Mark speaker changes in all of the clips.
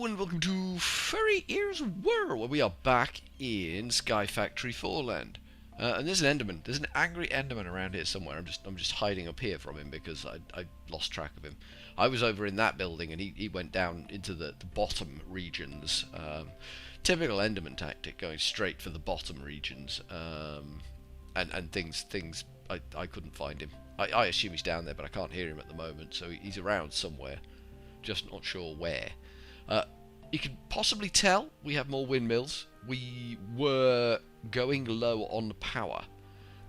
Speaker 1: and welcome to Furryearsworld, where we are back in Sky Factory 4 land. And there's an Enderman. There's an angry Enderman around here somewhere. I'm just hiding up here from him because I lost track of him. I was over in that building and he went down into the bottom regions. Typical Enderman tactic, going straight for the bottom regions. And things I couldn't find him. I assume he's down there, but I can't hear him at the moment, so he's around somewhere. Just not sure where. You can possibly tell we have more windmills. We were going low on power.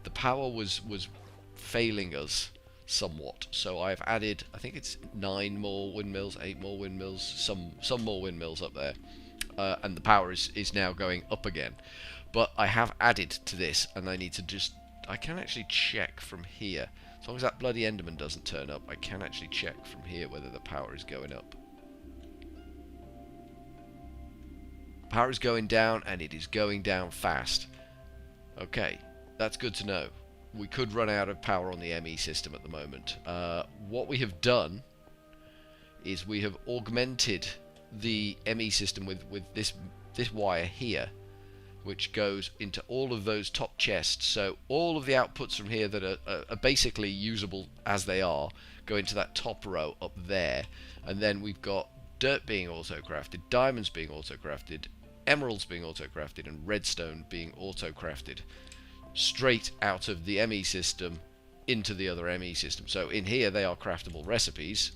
Speaker 1: The power was failing us somewhat, so I've added, I think it's 9 more windmills, 8 more windmills, some more windmills up there, and the power is now going up again. But I have added to this, and I need to I can actually check from here. As long as that bloody Enderman doesn't turn up, I can actually check from here whether the power is going up. Power is going down, and it is going down fast. Okay, that's good to know. We could run out of power on the ME system at the moment. What we have done is we have augmented the ME system with this wire here, which goes into all of those top chests. So all of the outputs from here that are basically usable as they are go into that top row up there. And then we've got dirt being auto-crafted, diamonds being auto-crafted, emeralds being auto-crafted, and redstone being auto-crafted straight out of the ME system into the other ME system. So in here they are craftable recipes.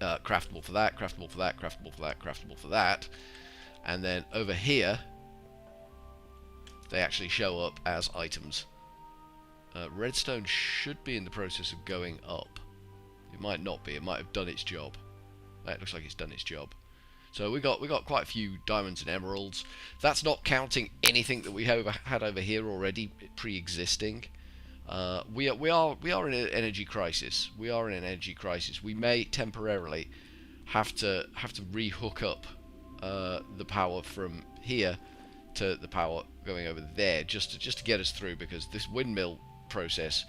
Speaker 1: Craftable for that, craftable for that, craftable for that, craftable for that. And then over here they actually show up as items. Redstone should be in the process of going up. It might not be. It might have done its job. It looks like it's done its job. So we got quite a few diamonds and emeralds. That's not counting anything that we had over here already pre-existing. We are in an energy crisis. We are in an energy crisis. We may temporarily have to re-hook up the power from here to the power going over there, just to get us through, because this windmill process,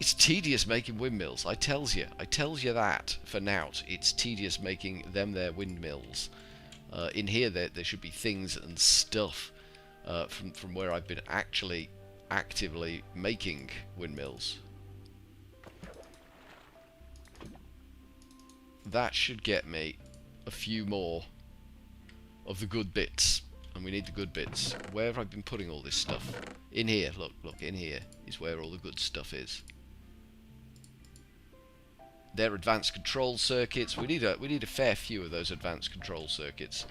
Speaker 1: it's tedious making windmills. I tells you that for now. It's tedious making them their windmills. In here there should be things and stuff from where I've been actually actively making windmills. That should get me a few more of the good bits. And we need the good bits. Where have I been putting all this stuff? In here, look, in here is where all the good stuff is. They're advanced control circuits. We need a fair few of those advanced control circuits.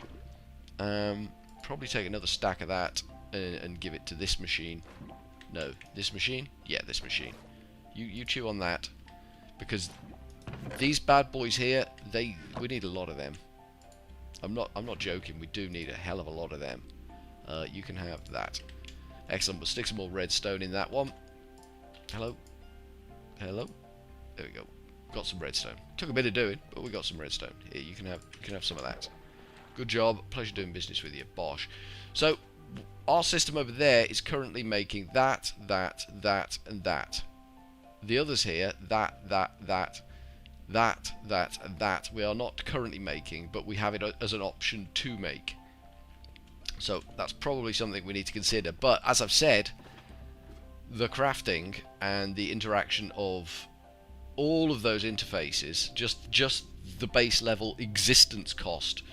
Speaker 1: Probably take another stack of that and give it to this machine. No, this machine? Yeah, this machine. You chew on that, because these bad boys here, we need a lot of them. I'm not joking. We do need a hell of a lot of them. You can have that. Excellent. We'll stick some more redstone in that one. Hello. There we go. Got some redstone. Took a bit of doing, but we got some redstone. Here, you can have some of that. Good job. Pleasure doing business with you. Bosh. So our system over there is currently making that, and that. The others here, that, and that we are not currently making, but we have it as an option to make. So that's probably something we need to consider. But as I've said, the crafting and the interaction of all of those interfaces, just the base level existence cost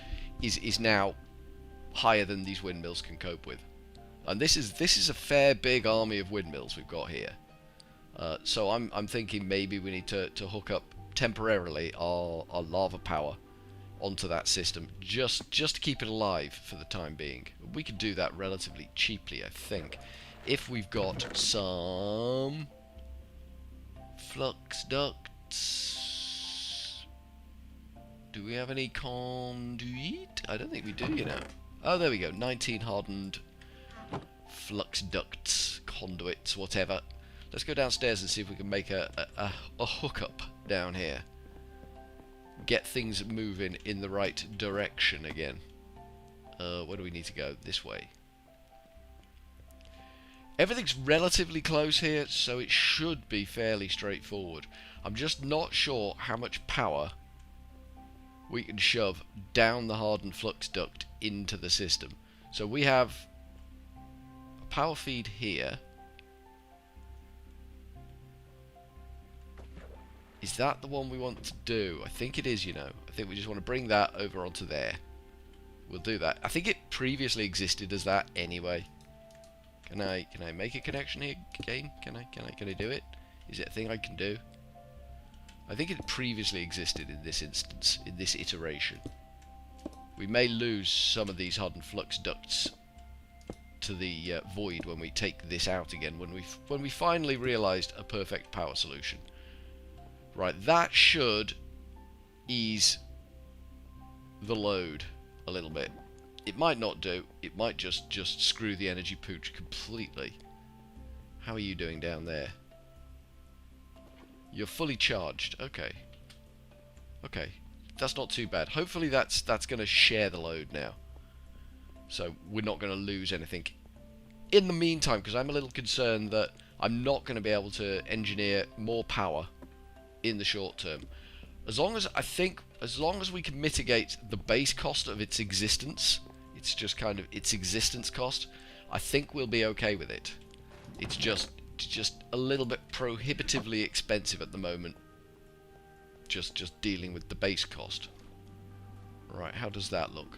Speaker 1: is now higher than these windmills can cope with. And this is a fair big army of windmills we've got here. So I'm thinking maybe we need to hook up temporarily our lava power onto that system, just to keep it alive for the time being. We could do that relatively cheaply, I think, if we've got some flux ducts. Do we have any conduit? I don't think we do, you know. Oh, there we go. 19 hardened flux ducts, conduits, whatever. Let's go downstairs and see if we can make a hookup down here. Get things moving in the right direction again. Where do we need to go? This way. Everything's relatively close here, so it should be fairly straightforward. I'm just not sure how much power we can shove down the hardened flux duct into the system. So we have a power feed here. Is that the one we want to do? I think it is, you know. I think we just want to bring that over onto there. We'll do that. I think it previously existed as that anyway. Can I make a connection here again? Can I do it? Is it a thing I can do? I think it previously existed in this instance, in this iteration. We may lose some of these hardened flux ducts to the void when we take this out again, when we finally realised a perfect power solution. Right, that should ease the load a little bit. It might not do. It might just screw the energy pooch completely. How are you doing down there? You're fully charged. Okay. Okay. That's not too bad. Hopefully that's going to share the load now. So we're not going to lose anything. In the meantime, because I'm a little concerned that I'm not going to be able to engineer more power in the short term. As long as we can mitigate the base cost of its existence, it's just kind of its existence cost, I think we'll be okay with it. It's just a little bit prohibitively expensive at the moment. Just dealing with the base cost. Right, how does that look?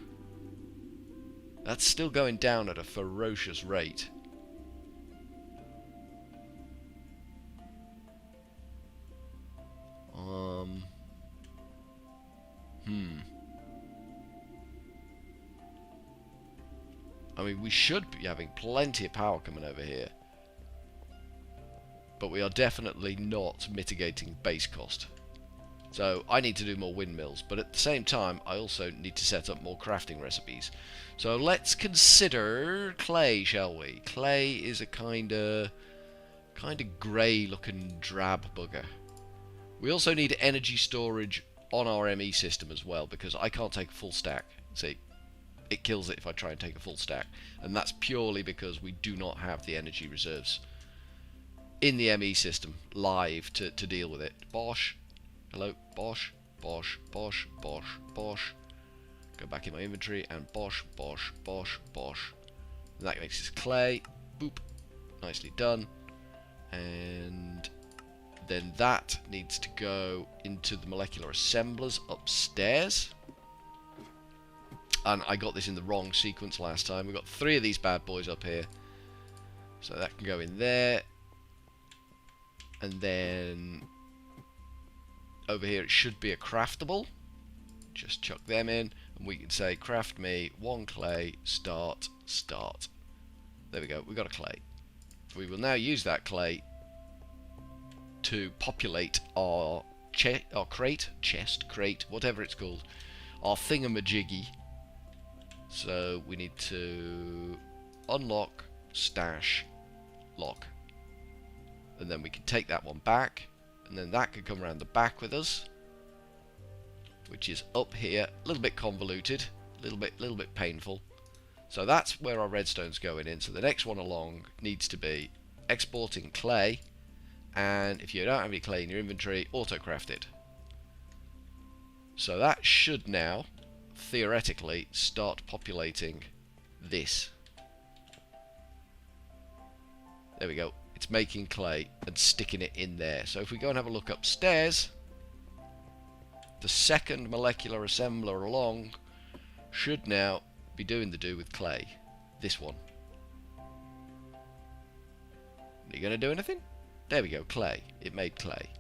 Speaker 1: That's still going down at a ferocious rate. I mean, we should be having plenty of power coming over here. But we are definitely not mitigating base cost. So I need to do more windmills, but at the same time I also need to set up more crafting recipes. So let's consider clay, shall we? Clay is a kind of grey looking drab bugger. We also need energy storage on our ME system as well, because I can't take a full stack. See, it kills it if I try and take a full stack, and that's purely because we do not have the energy reserves in the ME system live to deal with it. Bosh. Hello. Bosh. Bosh. Bosh. Bosh. Bosh. Go back in my inventory and bosh. Bosh. Bosh. Bosh. And that makes this clay. Boop. Nicely done. And then that needs to go into the molecular assemblers upstairs. And I got this in the wrong sequence last time. We've got 3 of these bad boys up here. So that can go in there. And then over here it should be a craftable. Just chuck them in. And we can say, craft me 1 clay, start. There we go, we got a clay. We will now use that clay to populate our chest, crate, whatever it's called, our thingamajiggy. So we need to unlock, stash, lock. And then we can take that one back, and then that can come around the back with us, which is up here, a little bit convoluted, a little bit painful. So that's where our redstone's going in. So the next one along needs to be exporting clay, and if you don't have any clay in your inventory, auto-craft it. So that should now, theoretically, start populating this. There we go. It's making clay and sticking it in there. So if we go and have a look upstairs, the second molecular assembler along should now be doing the do with clay. This one. Are you going to do anything? There we go, clay. It made clay.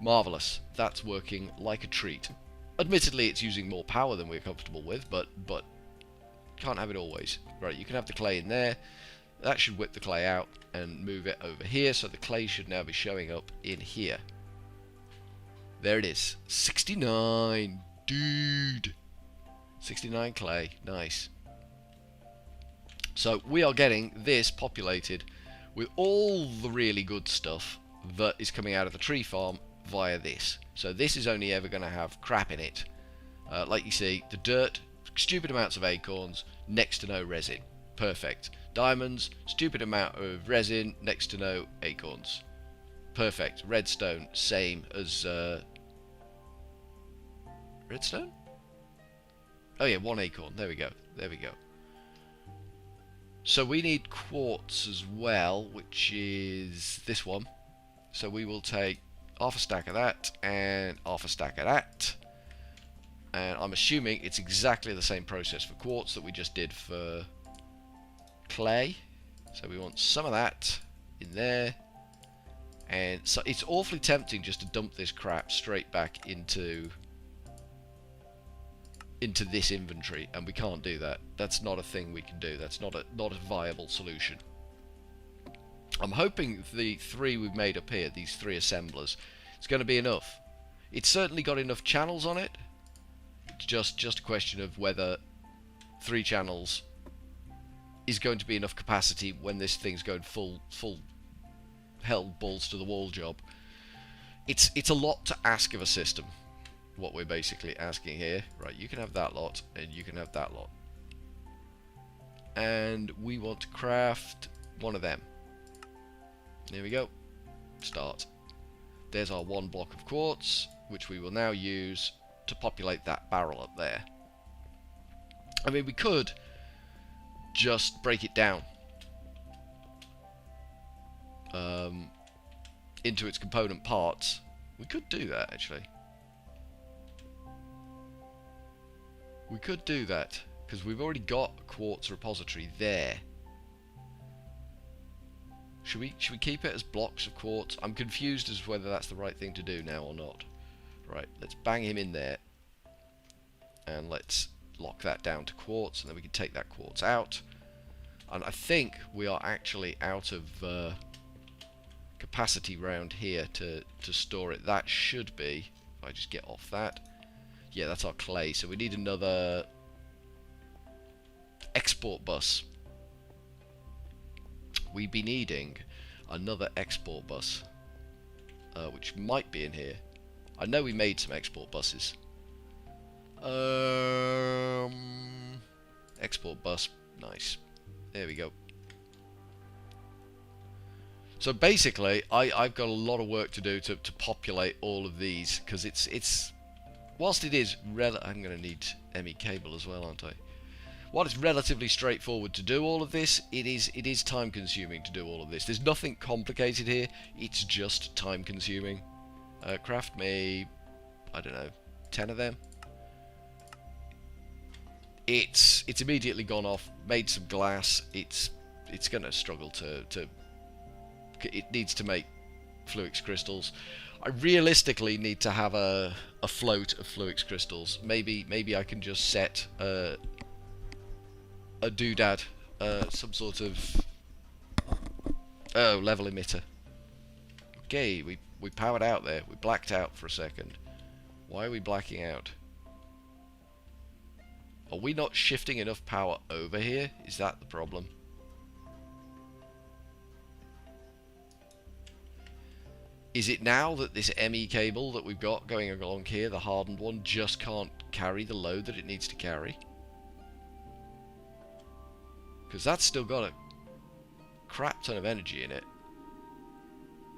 Speaker 1: Marvellous. That's working like a treat. Admittedly, it's using more power than we're comfortable with, but can't have it always. Right, you can have the clay in there. That should whip the clay out and move it over here, so the clay should now be showing up in here. There it is. 69. Dude. 69 clay. Nice. So we are getting this populated with all the really good stuff that is coming out of the tree farm via this. So this is only ever going to have crap in it. Like you see, the dirt, stupid amounts of acorns, next to no resin. Perfect. Diamonds, stupid amount of resin, next to no acorns. Perfect. Redstone, same as Redstone? Oh yeah, 1 acorn. There we go. There we go. So we need quartz as well, which is this one. So we will take half a stack of that and half a stack of that. And I'm assuming it's exactly the same process for quartz that we just did for clay. So we want some of that in there. And so it's awfully tempting just to dump this crap straight back into this inventory, and we can't do that. That's not a thing we can do. That's not a viable solution. I'm hoping the 3 we've made up here, these 3 assemblers, it's going to be enough. It's certainly got enough channels on it. It's just a question of whether 3 channels is going to be enough capacity when this thing's going full hell balls to the wall job. It's a lot to ask of a system, what we're basically asking here. Right, you can have that lot and you can have that lot, and we want to craft one of them. There we go. Start. There's our 1 block of quartz, which we will now use to populate that barrel up there. I mean, we could just break it down into its component parts. We could do that, actually. We could do that, because we've already got a quartz repository there. Should we keep it as blocks of quartz? I'm confused as to whether that's the right thing to do now or not. Right, let's bang him in there. And let's lock that down to quartz, and then we can take that quartz out. And I think we are actually out of capacity round here to store it. That should be, if I just get off that. Yeah, that's our clay, so we need another export bus. We'd be needing another export bus, which might be in here. I know we made some export buses. Export bus, nice. There we go. So basically, I've got a lot of work to do to populate all of these, because it's whilst it is I'm going to need ME cable as well, aren't I? While it's relatively straightforward to do all of this, it is time consuming to do all of this. There's nothing complicated here, it's just time consuming. Craft me, I don't know, 10 of them. It's immediately gone off, made some glass. It's going to struggle to it needs to make Fluix crystals. I realistically need to have a float of Fluix crystals. Maybe I can just set a doodad, some sort of level emitter. Okay, we powered out there. We blacked out for a second. Why are we blacking out? Are we not shifting enough power over here? Is that the problem? Is it now that this ME cable that we've got going along here, the hardened one, just can't carry the load that it needs to carry? Because that's still got a crap ton of energy in it.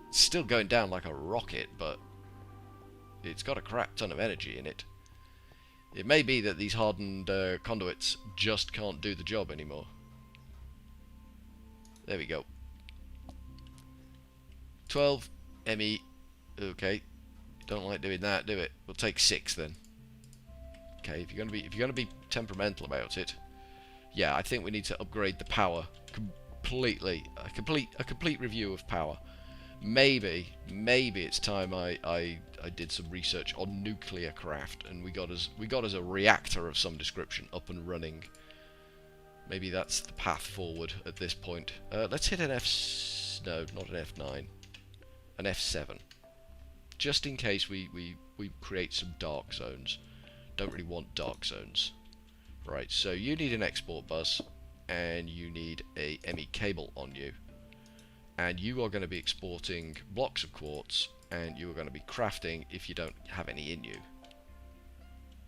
Speaker 1: It's still going down like a rocket, but it's got a crap ton of energy in it. It may be that these hardened conduits just can't do the job anymore. There we go. 12 ME. Okay. Don't like doing that, do it? We'll take 6 then. Okay, if you're gonna be temperamental about it, yeah, I think we need to upgrade the power completely. A complete review of power. Maybe it's time I did some research on nuclear craft, and we got us a reactor of some description up and running. Maybe that's the path forward at this point. Let's hit an no, not an F9, an F7, just in case we create some dark zones. Don't really want dark zones. Right, so you need an export bus, and you need a ME cable on you. And you are going to be exporting blocks of quartz, and you are going to be crafting if you don't have any in you.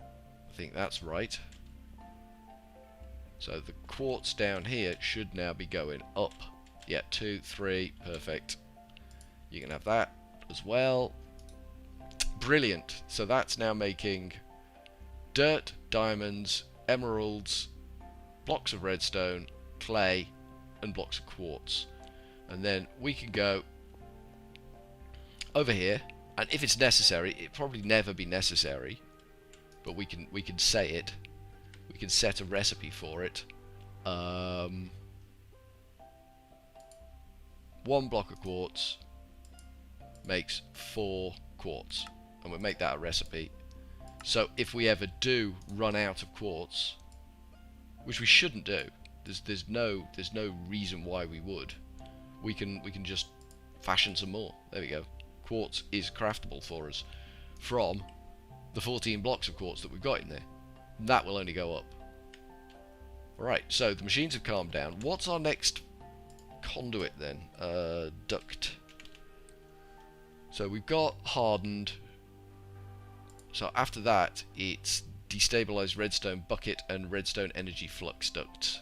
Speaker 1: I think that's right. So the quartz down here should now be going up. Yeah, 2, 3, perfect. You can have that as well. Brilliant. So that's now making dirt, diamonds, emeralds, blocks of redstone, clay, and blocks of quartz. And then we can go over here, and if it's necessary, it probably never be necessary, but we can say it. We can set a recipe for it. 1 block of quartz makes 4 quartz, and we'll make that a recipe. So if we ever do run out of quartz, which we shouldn't do, there's no reason why we would. We can just fashion some more. There we go. Quartz is craftable for us from the 14 blocks of quartz that we've got in there. That will only go up. Right, so the machines have calmed down. What's our next conduit then? Duct. So we've got hardened. So after that, it's destabilized redstone bucket and redstone energy flux duct.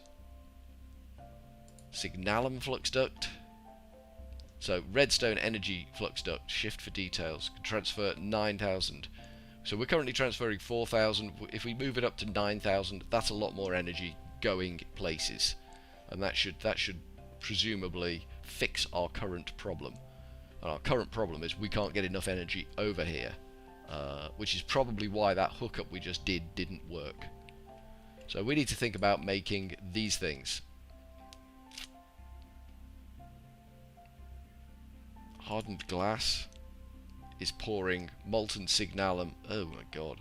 Speaker 1: Signalum flux duct. So redstone energy flux duct, shift for details, can transfer 9,000. So we're currently transferring 4,000. If we move it up to 9,000, that's a lot more energy going places, and that should presumably fix our current problem. And our current problem is we can't get enough energy over here, which is probably why that hookup we just didn't work. So we need to think about making these things. Hardened glass is pouring molten signalum. Oh my god.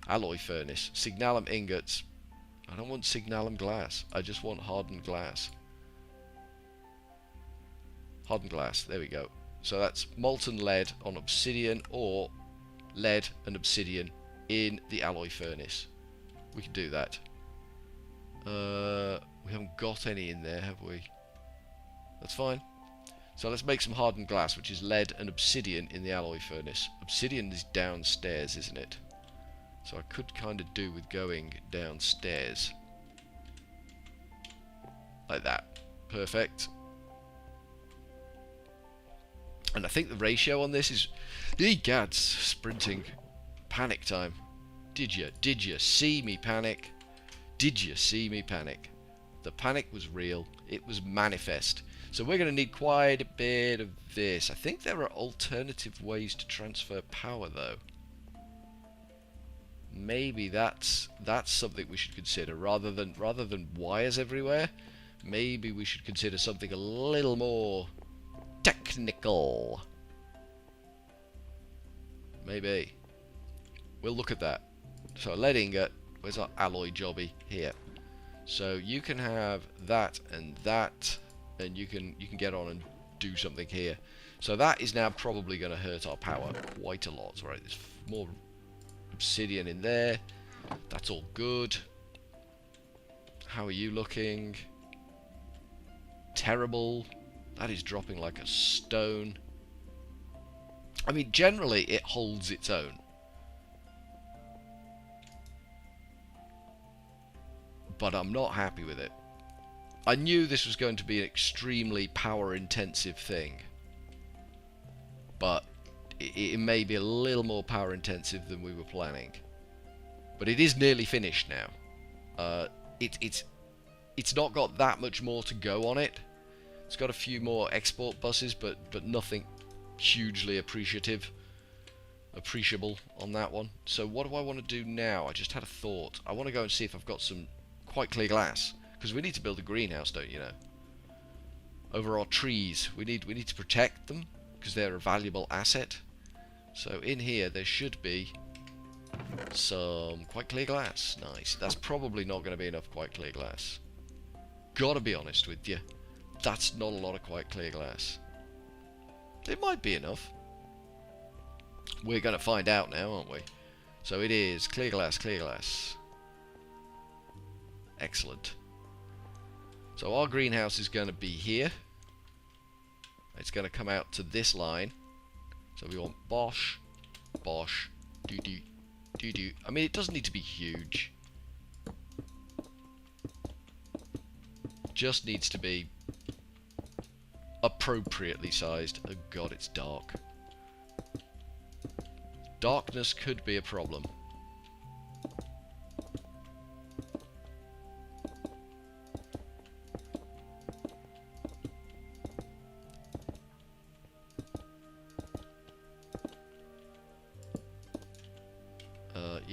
Speaker 1: Alloy furnace. Signalum ingots. I don't want signalum glass. I just want hardened glass. Hardened glass. There we go. So that's molten lead on obsidian, or lead and obsidian in the alloy furnace. We can do that. We haven't got any in there, have we? That's fine. So let's make some hardened glass, which is lead and obsidian in the alloy furnace. Obsidian is downstairs, isn't it? So I could kind of do with going downstairs. Like that. Perfect. And I think the ratio on this is... Egads, sprinting. Panic time. Did you see me panic? Did you see me panic? The panic was real. It was manifest. So we're going to need quite a bit of this. I think there are alternative ways to transfer power, though. Maybe that's something we should consider, rather than wires everywhere. Maybe we should consider something a little more technical. Maybe. We'll look at that. So lead ingot. Where's our alloy jobby? Here. So you can have that and that. And you can get on and do something here. So that is now probably going to hurt our power quite a lot. Right, there's more obsidian in there. That's all good. How are you looking? Terrible. That is dropping like a stone. I mean, generally it holds its own. But I'm not happy with it. I knew this was going to be an extremely power-intensive thing, but it may be a little more power-intensive than we were planning. But it is nearly finished now. It's not got that much more to go on it. It's got a few more export buses, but nothing hugely appreciable on that one. So what do I want to do now? I just had a thought. I want to go and see if I've got some quite clear glass. Because we need to build a greenhouse, don't you know? Over our trees. We need to protect them, because they're a valuable asset. So in here there should be some quite clear glass. Nice. That's probably not going to be enough quite clear glass. Gotta be honest with you. That's not a lot of quite clear glass. It might be enough. We're going to find out now, aren't we? So it is clear glass, clear glass. Excellent. So our greenhouse is going to be here. It's going to come out to this line. So we want bosh, bosh, doo-doo, doo-doo. I mean, it doesn't need to be huge. It just needs to be appropriately sized. Oh god, it's dark. Darkness could be a problem.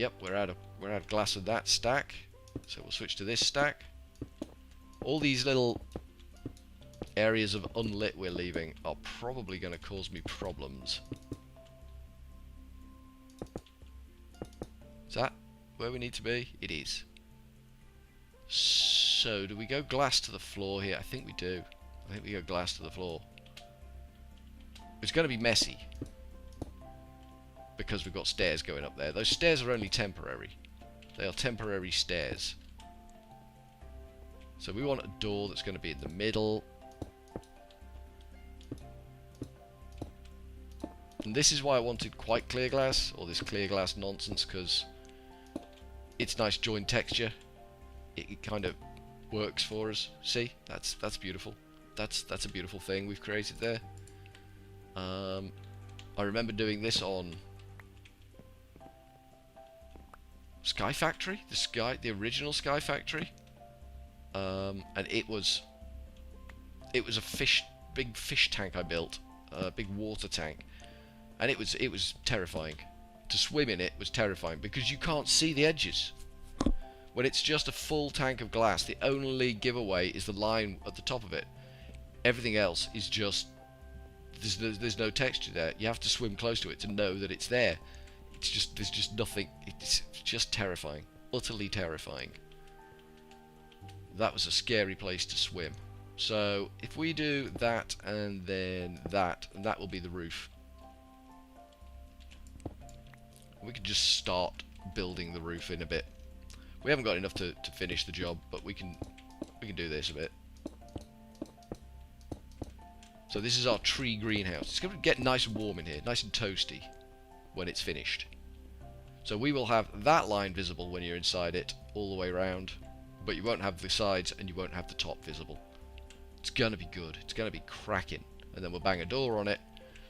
Speaker 1: Yep, we're out of glass of that stack. So we'll switch to this stack. All these little areas of unlit we're leaving are probably going to cause me problems. Is that where we need to be? It is. So, do we go glass to the floor here? I think we do. I think we go glass to the floor. It's going to be messy because we've got stairs going up there. Those stairs are only temporary. They are temporary stairs. So we want a door that's going to be in the middle. And this is why I wanted quite clear glass, or this clear glass nonsense, because it's nice joined texture. It kind of works for us. See? That's beautiful. That's a beautiful thing we've created there. I remember doing this on Sky Factory, the original Sky Factory, and it was a big fish tank I built, a big water tank, and it was terrifying. To swim in it was terrifying because you can't see the edges. When it's just a full tank of glass, the only giveaway is the line at the top of it. Everything else is just there's no texture there. You have to swim close to it to know that it's there. There's just nothing. It's just terrifying, utterly terrifying. That was a scary place to swim. So if we do that and then that, and that will be the roof. We can just start building the roof in a bit. We haven't got enough to finish the job, but we can do this a bit. So this is our tree greenhouse. It's going to get nice and warm in here, nice and toasty when it's finished. So we will have that line visible when you're inside it all the way around, but you won't have the sides and you won't have the top visible. It's going to be good. It's going to be cracking. And then we'll bang a door on it.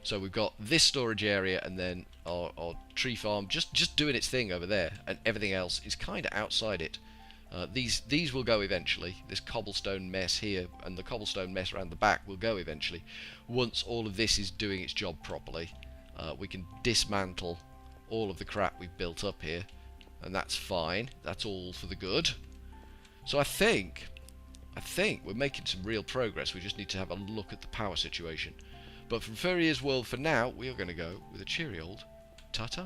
Speaker 1: So we've got this storage area and then our tree farm just doing its thing over there, and everything else is kind of outside it. These will go eventually. This cobblestone mess here and the cobblestone mess around the back will go eventually. Once all of this is doing its job properly, we can dismantle all of the crap we've built up here, and that's fine. That's all for the good. So I think we're making some real progress. We just need to have a look at the power situation. But from Furryearsworld for now, we are going to go with a cheery old ta-ta.